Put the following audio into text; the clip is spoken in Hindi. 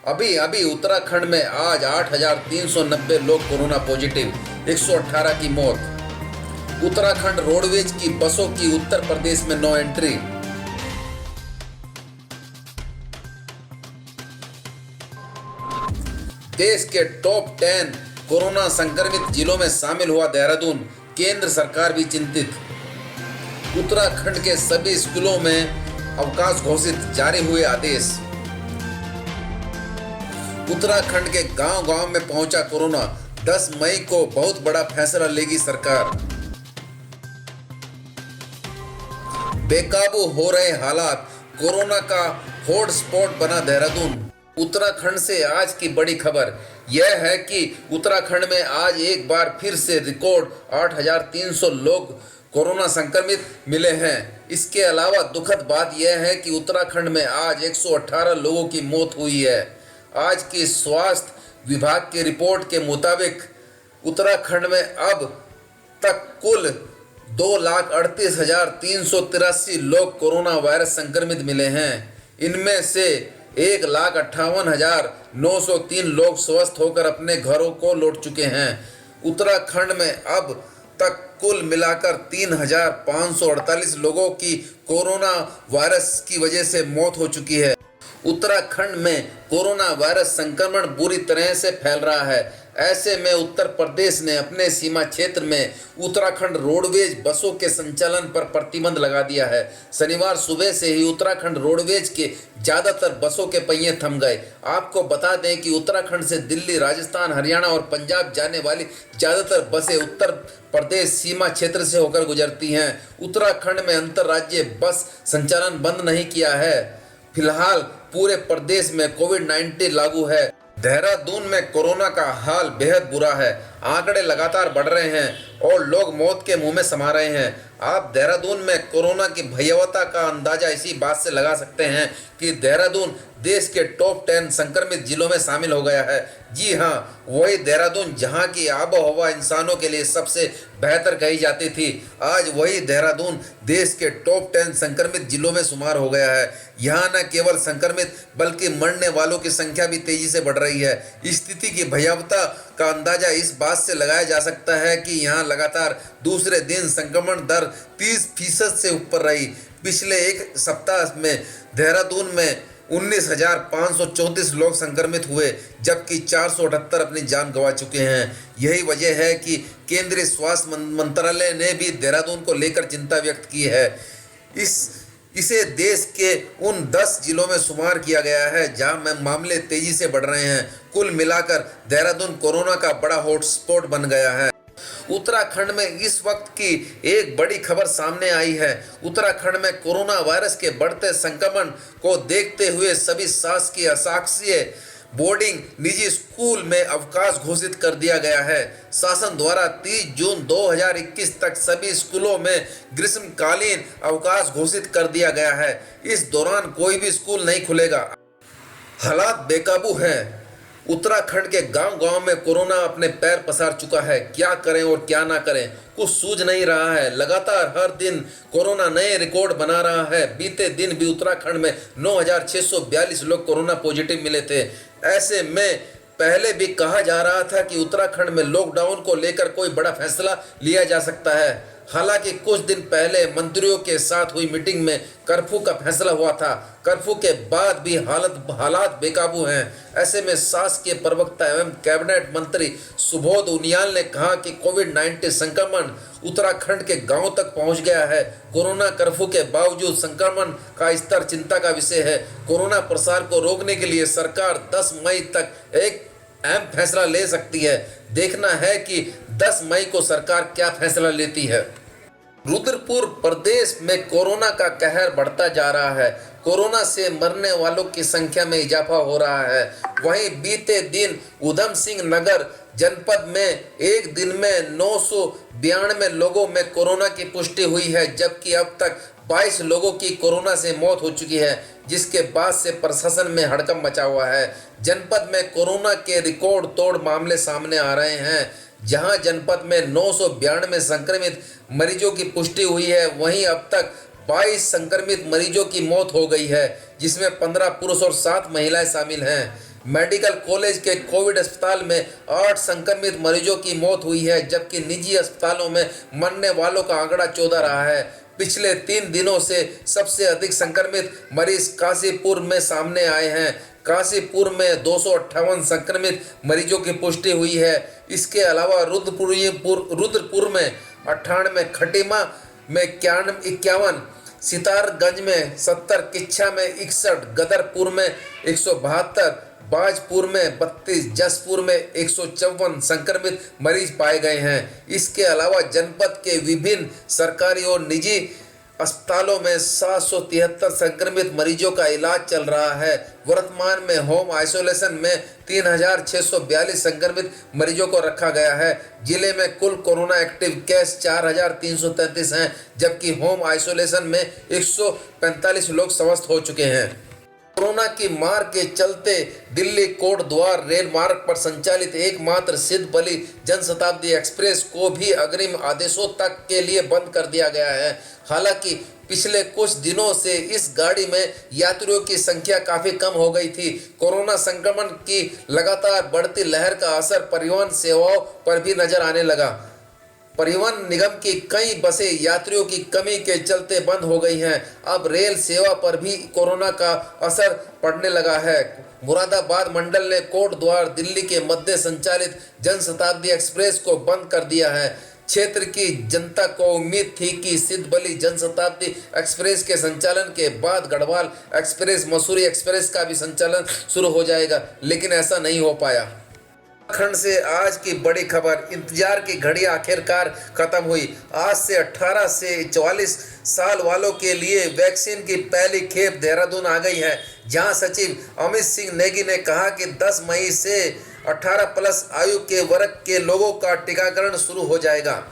अभी अभी उत्तराखंड में आज 8,390 लोग कोरोना पॉजिटिव, 118 की मौत। उत्तराखंड रोडवेज की बसों की उत्तर प्रदेश में नो एंट्री। देश के टॉप 10 कोरोना संक्रमित जिलों में शामिल हुआ देहरादून, केंद्र सरकार भी चिंतित। उत्तराखंड के सभी स्कूलों में अवकाश घोषित, जारी हुए आदेश। उत्तराखंड के गांव-गांव में पहुंचा कोरोना, 10 मई को बहुत बड़ा फैसला लेगी सरकार। बेकाबू हो रहे हालात, कोरोना का हॉटस्पॉट बना देहरादून। उत्तराखंड से आज की बड़ी खबर यह है कि उत्तराखंड में आज एक बार फिर से रिकॉर्ड 8,300 लोग कोरोना संक्रमित मिले हैं। इसके अलावा दुखद बात यह है कि उत्तराखंड में आज 118 लोगों की मौत हुई है। आज की स्वास्थ्य विभाग की रिपोर्ट के मुताबिक उत्तराखंड में अब तक कुल 2,38,383 लोग कोरोना वायरस संक्रमित मिले हैं। इनमें से 1,58,903 लोग स्वस्थ होकर अपने घरों को लौट चुके हैं। उत्तराखंड में अब तक कुल मिलाकर 3,548 लोगों की कोरोना वायरस की वजह से मौत हो चुकी है। उत्तराखंड में कोरोना वायरस संक्रमण बुरी तरह से फैल रहा है। ऐसे में उत्तर प्रदेश ने अपने सीमा क्षेत्र में उत्तराखंड रोडवेज बसों के संचालन पर प्रतिबंध लगा दिया है। शनिवार सुबह से ही उत्तराखंड रोडवेज के ज़्यादातर बसों के पहिए थम गए। आपको बता दें कि उत्तराखंड से दिल्ली, राजस्थान, हरियाणा और पंजाब जाने वाली ज़्यादातर बसें उत्तर प्रदेश सीमा क्षेत्र से होकर गुजरती हैं। उत्तराखंड में अंतर्राज्यीय बस संचालन बंद नहीं किया है। फिलहाल पूरे प्रदेश में कोविड-19 लागू है। देहरादून में कोरोना का हाल बेहद बुरा है। आंकड़े लगातार बढ़ रहे हैं और लोग मौत के मुंह में समा रहे हैं। आप देहरादून में कोरोना की भयावहता का अंदाजा इसी बात से लगा सकते हैं कि देहरादून देश के टॉप 10 संक्रमित जिलों में शामिल हो गया है। जी हाँ, वही देहरादून जहां की आबोहवा इंसानों के लिए सबसे बेहतर कही जाती थी, आज वही देहरादून देश के टॉप 10 संक्रमित जिलों में शुमार हो गया है। यहाँ न केवल संक्रमित बल्कि मरने वालों की संख्या भी तेजी से बढ़ रही है। स्थिति की भयावहता का अंदाजा इस बात से लगाया जा सकता है कि यहाँ लगातार दूसरे दिन संक्रमण दर 30% से ऊपर रही। पिछले एक सप्ताह में देहरादून में 19,534 लोग संक्रमित हुए, जबकि 478 अपनी जान गंवा चुके हैं। यही वजह है कि केंद्रीय स्वास्थ्य मंत्रालय ने भी देहरादून को लेकर चिंता व्यक्त की है। इसे देश के उन 10 जिलों में शुमार किया गया है जहां मामले तेजी से बढ़ रहे हैं। कुल मिलाकर देहरादून कोरोना का बड़ा हॉटस्पॉट बन गया है। उत्तराखंड में इस वक्त की एक बड़ी खबर सामने आई है। उत्तराखंड में कोरोना वायरस के बढ़ते संक्रमण को देखते हुए सभी शासकीय, अशासकीय, बोर्डिंग, निजी स्कूल में अवकाश घोषित कर दिया गया है। शासन द्वारा 30 जून 2021 तक सभी स्कूलों में ग्रीष्मकालीन अवकाश घोषित कर दिया गया है। इस दौरान कोई भी स्कूल नहीं खुलेगा। हालात बेकाबू हैं। उत्तराखंड के गांव-गांव में कोरोना अपने पैर पसार चुका है। क्या करें और क्या ना करें, कुछ सूझ नहीं रहा है। लगातार हर दिन कोरोना नए रिकॉर्ड बना रहा है। बीते दिन भी उत्तराखंड में 9,642 लोग कोरोना पॉजिटिव मिले थे। ऐसे में पहले भी कहा जा रहा था कि उत्तराखंड में लॉकडाउन को लेकर कोई बड़ा फैसला लिया जा सकता है। हालांकि कुछ दिन पहले मंत्रियों के साथ हुई मीटिंग में कर्फ्यू का फैसला हुआ था। कर्फ्यू के बाद भी हालात बेकाबू हैं। ऐसे में शासकीय प्रवक्ता एवं कैबिनेट मंत्री सुबोध उनियाल ने कहा कि कोविड-19 संक्रमण उत्तराखंड के गांव तक पहुंच गया है। कोरोना कर्फ्यू के बावजूद संक्रमण का स्तर चिंता का विषय है। कोरोना प्रसार को रोकने के लिए सरकार 10 मई तक एक अहम फैसला ले सकती है। देखना है कि 10 मई को सरकार क्या फैसला लेती है। रुद्रपुर प्रदेश में कोरोना का कहर बढ़ता जा रहा है। कोरोना से मरने वालों की संख्या में इजाफा हो रहा है। वहीं बीते दिन उधम सिंह नगर जनपद में एक दिन में 992 लोगों में कोरोना की पुष्टि हुई है, जबकि अब तक 22 लोगों की कोरोना से मौत हो चुकी है, जिसके बाद से प्रशासन में हड़कंप मचा हुआ है। जनपद में कोरोना के रिकॉर्ड तोड़ मामले सामने आ रहे हैं। जहां जनपद में 992 संक्रमित मरीजों की पुष्टि हुई है, वहीं अब तक 22 संक्रमित मरीजों की मौत हो गई है, जिसमें 15 पुरुष और 7 महिलाएं शामिल हैं। मेडिकल कॉलेज के कोविड अस्पताल में 8 संक्रमित मरीजों की मौत हुई है, जबकि निजी अस्पतालों में मरने वालों का आंकड़ा 14 रहा है। पिछले 3 दिनों से सबसे अधिक संक्रमित मरीज काशीपुर में सामने आए हैं। काशीपुर में 258 संक्रमित मरीजों की पुष्टि हुई है। इसके अलावा रुद्रपुर में 98, खटीमा में 51, सितारगंज में 70, किच्छा में 61, गदरपुर में 172, बाजपुर में 32, जसपुर में 154 संक्रमित मरीज पाए गए हैं। इसके अलावा जनपद के विभिन्न सरकारी और निजी अस्पतालों में 773 संक्रमित मरीजों का इलाज चल रहा है। वर्तमान में होम आइसोलेशन में 3642 संक्रमित मरीजों को रखा गया है। जिले में कुल कोरोना एक्टिव केस 4333 हैं, जबकि होम आइसोलेशन में 145 लोग स्वस्थ हो चुके हैं। कोरोना की मार के चलते दिल्ली कोट द्वार रेल मार्ग पर संचालित एकमात्र सिद्धबली जनशताब्दी एक्सप्रेस को भी अग्रिम आदेशों तक के लिए बंद कर दिया गया है। हालांकि पिछले कुछ दिनों से इस गाड़ी में यात्रियों की संख्या काफी कम हो गई थी। कोरोना संक्रमण की लगातार बढ़ती लहर का असर परिवहन सेवाओं पर भी नजर आने लगा। परिवहन निगम की कई बसें यात्रियों की कमी के चलते बंद हो गई हैं। अब रेल सेवा पर भी कोरोना का असर पड़ने लगा है। मुरादाबाद मंडल ने कोट द्वार दिल्ली के मध्य संचालित जनशताब्दी एक्सप्रेस को बंद कर दिया है। क्षेत्र की जनता को उम्मीद थी कि सिद्धबली जनशताब्दी एक्सप्रेस के संचालन के बाद गढ़वाल एक्सप्रेस, मसूरी एक्सप्रेस का भी संचालन शुरू हो जाएगा, लेकिन ऐसा नहीं हो पाया। उत्तराखंड से आज की बड़ी खबर, इंतजार की घड़ी आखिरकार खत्म हुई। आज से 18 से 44 साल वालों के लिए वैक्सीन की पहली खेप देहरादून आ गई है, जहां सचिव अमित सिंह नेगी ने कहा कि 10 मई से 18 प्लस आयु के वर्ग के लोगों का टीकाकरण शुरू हो जाएगा।